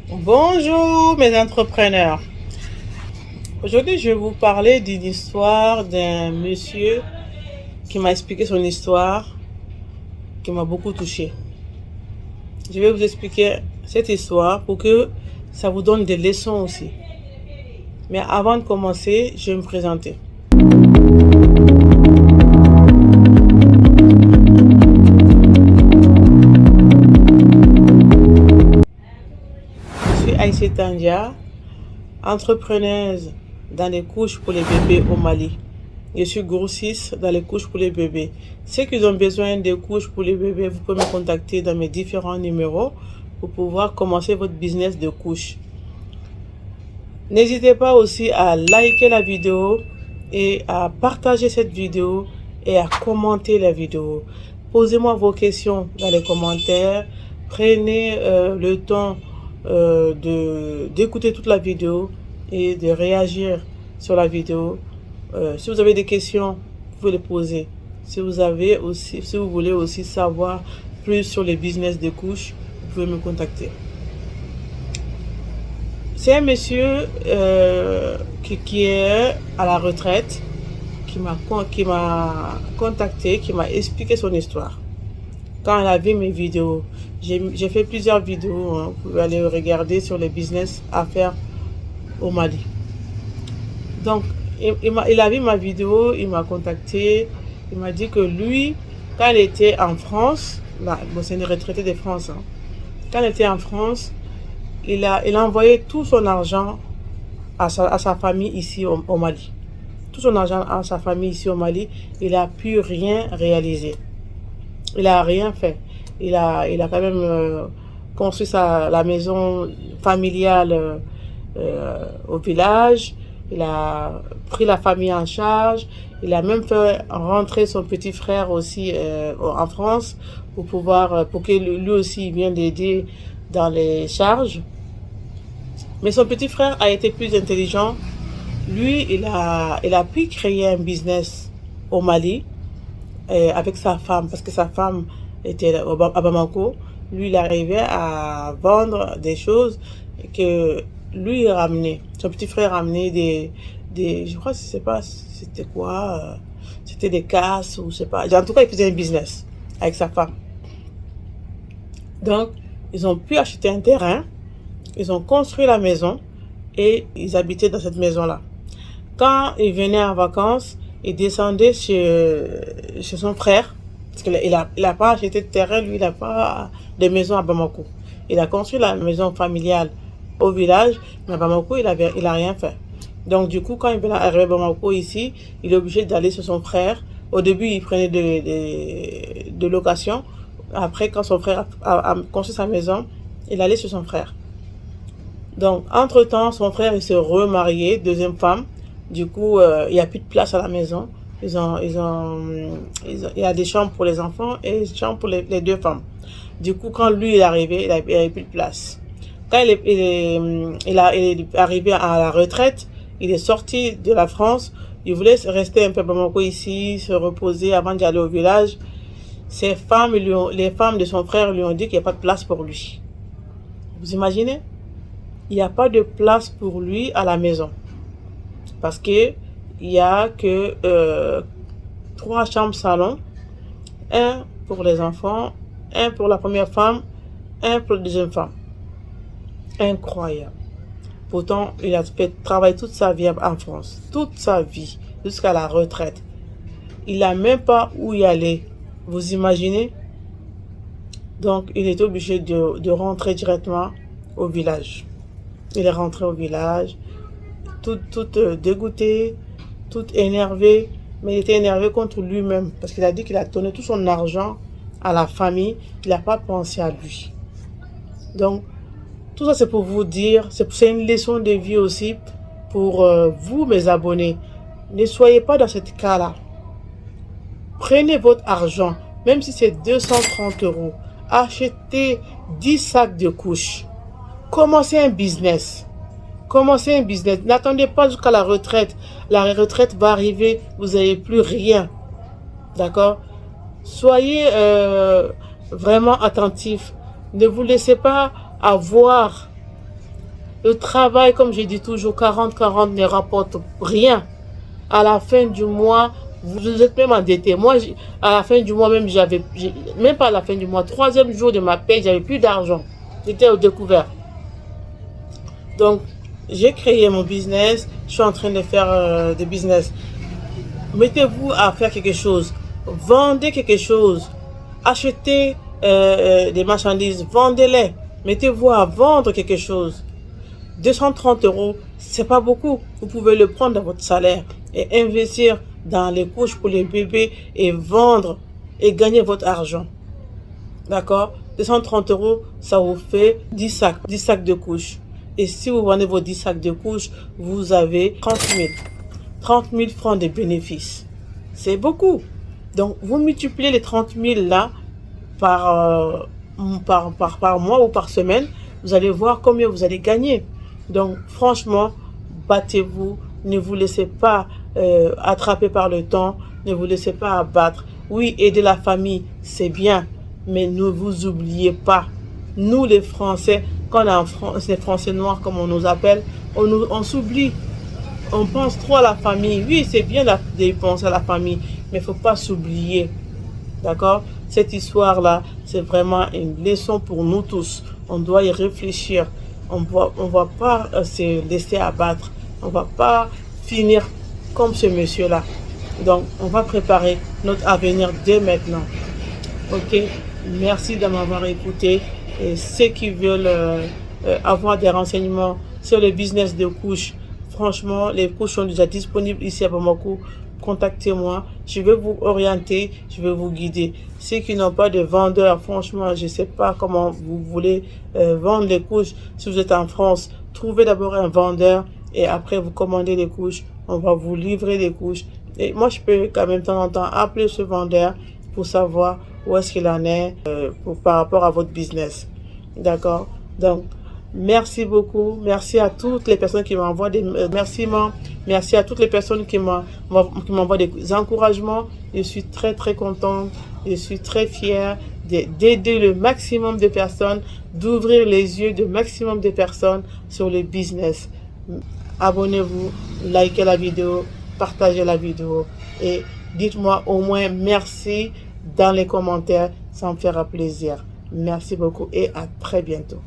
Bonjour mes entrepreneurs. Aujourd'hui, je vais vous parler d'une histoire d'un monsieur qui m'a expliqué son histoire, qui m'a beaucoup touché. Je vais vous expliquer cette histoire pour que ça vous donne des leçons aussi. Mais avant de commencer, je vais me présenter. Je suis Aïssé Tandia, entrepreneuse dans les couches pour les bébés au Mali. Je suis grossiste dans les couches pour les bébés. Ceux qui ont besoin de couches pour les bébés, vous pouvez me contacter dans mes différents numéros pour pouvoir commencer votre business de couches. N'hésitez pas aussi à liker la vidéo et à partager cette vidéo et à commenter la vidéo. Posez-moi vos questions dans les commentaires. Prenez le temps d'écouter toute la vidéo et de réagir sur la vidéo. Si vous avez des questions, vous pouvez les poser. Si vous voulez aussi savoir plus sur les business de couches, vous pouvez me contacter. C'est un monsieur qui est à la retraite, qui m'a contacté, qui m'a expliqué son histoire. Quand elle a vu mes vidéos, j'ai fait plusieurs vidéos, hein, vous pouvez aller regarder sur les business à faire au Mali. Donc, il a vu ma vidéo, il m'a contacté, il m'a dit que lui, quand il était en France, là, bon, c'est une retraitée de France, hein, quand il était en France, il a envoyé tout son argent à sa famille ici au Mali. Tout son argent à sa famille ici au Mali, il n'a pu rien réaliser. Il n'a rien fait. Il a quand même construit la maison familiale au village. Il a pris la famille en charge. Il a même fait rentrer son petit frère aussi en France pour que lui aussi vienne l'aider dans les charges. Mais son petit frère a été plus intelligent. Lui, il a pu créer un business au Mali avec sa femme, parce que sa femme était à Bamako. Lui, il arrivait à vendre des choses que lui ramenait. Son petit frère ramenait je crois que je sais pas c'était quoi, c'était des casses ou je sais pas. En tout cas, il faisait un business avec sa femme. Donc, ils ont pu acheter un terrain, ils ont construit la maison et ils habitaient dans cette maison-là. Quand ils venaient en vacances, ils descendaient chez son frère, parce qu'il a pas acheté de terrain, lui, il n'a pas de maison à Bamako. Il a construit la maison familiale au village, mais à Bamako, il a rien fait. Donc, du coup, quand il venait arriver à Bamako ici, il est obligé d'aller chez son frère. Au début, il prenait de location. Après, quand son frère a construit sa maison, il allait chez son frère. Donc, entre-temps, son frère, il s'est remarié, deuxième femme. Du coup, il n'y a plus de place à la maison. Il y a des chambres pour les enfants et des chambres pour les deux femmes. Du coup, quand lui est arrivé, il n'avait plus de place. Quand il est arrivé à la retraite, il est sorti de la France. Il voulait rester un peu à Bamako ici, se reposer avant d'y aller au village. Les femmes de son frère lui ont dit qu'il n'y a pas de place pour lui. Vous imaginez? Il n'y a pas de place pour lui à la maison. Parce que il y a que 3 chambres salon, un pour les enfants, un pour la première femme, un pour la deuxième femme. Incroyable. Pourtant, il a travaillé toute sa vie en France, toute sa vie, jusqu'à la retraite. Il n'a même pas où y aller. Vous imaginez? Donc, il est obligé de rentrer directement au village. Il est rentré au village, tout dégoûté, tout énervé, mais il était énervé contre lui-même parce qu'il a dit qu'il a donné tout son argent à la famille, il n'a pas pensé à lui. Donc, tout ça c'est pour vous dire, c'est une leçon de vie aussi pour vous mes abonnés. Ne soyez pas dans ce cas-là. Prenez votre argent, même si c'est 230 €, achetez 10 sacs de couches. Commencez un business. Commencez un business. N'attendez pas jusqu'à la retraite. La retraite va arriver, vous n'avez plus rien. D'accord? Soyez vraiment attentifs. Ne vous laissez pas avoir Le travail, comme je dis toujours, 40-40 ne rapporte rien. À la fin du mois, vous êtes même endetté. Moi, à la fin du mois, même pas à la fin du mois, troisième jour de ma paie, j'avais plus d'argent. J'étais au découvert. Donc, j'ai créé mon business. Je suis en train de faire des business. Mettez-vous à faire quelque chose. Vendez quelque chose. Achetez des marchandises. Vendez-les. Mettez-vous à vendre quelque chose. 230 €, c'est pas beaucoup. Vous pouvez le prendre dans votre salaire et investir dans les couches pour les bébés et vendre et gagner votre argent. D'accord? 230 €, ça vous fait 10 sacs de couches. Et si vous vendez vos 10 sacs de couches, vous avez 30 000 francs de bénéfices. C'est beaucoup. Donc, vous multipliez les 30 000 là par mois ou par semaine. Vous allez voir combien vous allez gagner. Donc, franchement, battez-vous. Ne vous laissez pas attraper par le temps. Ne vous laissez pas abattre. Oui, aider la famille, c'est bien. Mais ne vous oubliez pas. Nous, les Français, quand on est en France, les Français noirs, comme on nous appelle, on s'oublie. On pense trop à la famille. Oui, c'est bien de penser à la famille, mais il ne faut pas s'oublier. D'accord? Cette histoire-là, c'est vraiment une leçon pour nous tous. On doit y réfléchir. On va pas se laisser abattre. On ne va pas finir comme ce monsieur-là. Donc, on va préparer notre avenir dès maintenant. Ok? Merci de m'avoir écouté. Et ceux qui veulent avoir des renseignements sur le business de couches, franchement, les couches sont déjà disponibles ici à Bamako. Contactez-moi, je vais vous orienter, je vais vous guider. Ceux qui n'ont pas de vendeur, franchement, je ne sais pas comment vous voulez vendre les couches. Si vous êtes en France, trouvez d'abord un vendeur et après vous commandez les couches. On va vous livrer les couches. Et moi, je peux quand même de temps en temps appeler ce vendeur pour savoir où est-ce qu'il en est par rapport à votre business. D'accord? Donc, merci beaucoup. Merci à toutes les personnes qui m'envoient des remerciements. Merci à toutes les personnes qui m'envoient des encouragements. Je suis très, très contente. Je suis très fière d'aider le maximum de personnes, d'ouvrir les yeux de maximum de personnes sur le business. Abonnez-vous, likez la vidéo, partagez la vidéo et dites-moi au moins merci dans les commentaires. Ça me fera plaisir. Merci beaucoup et à très bientôt.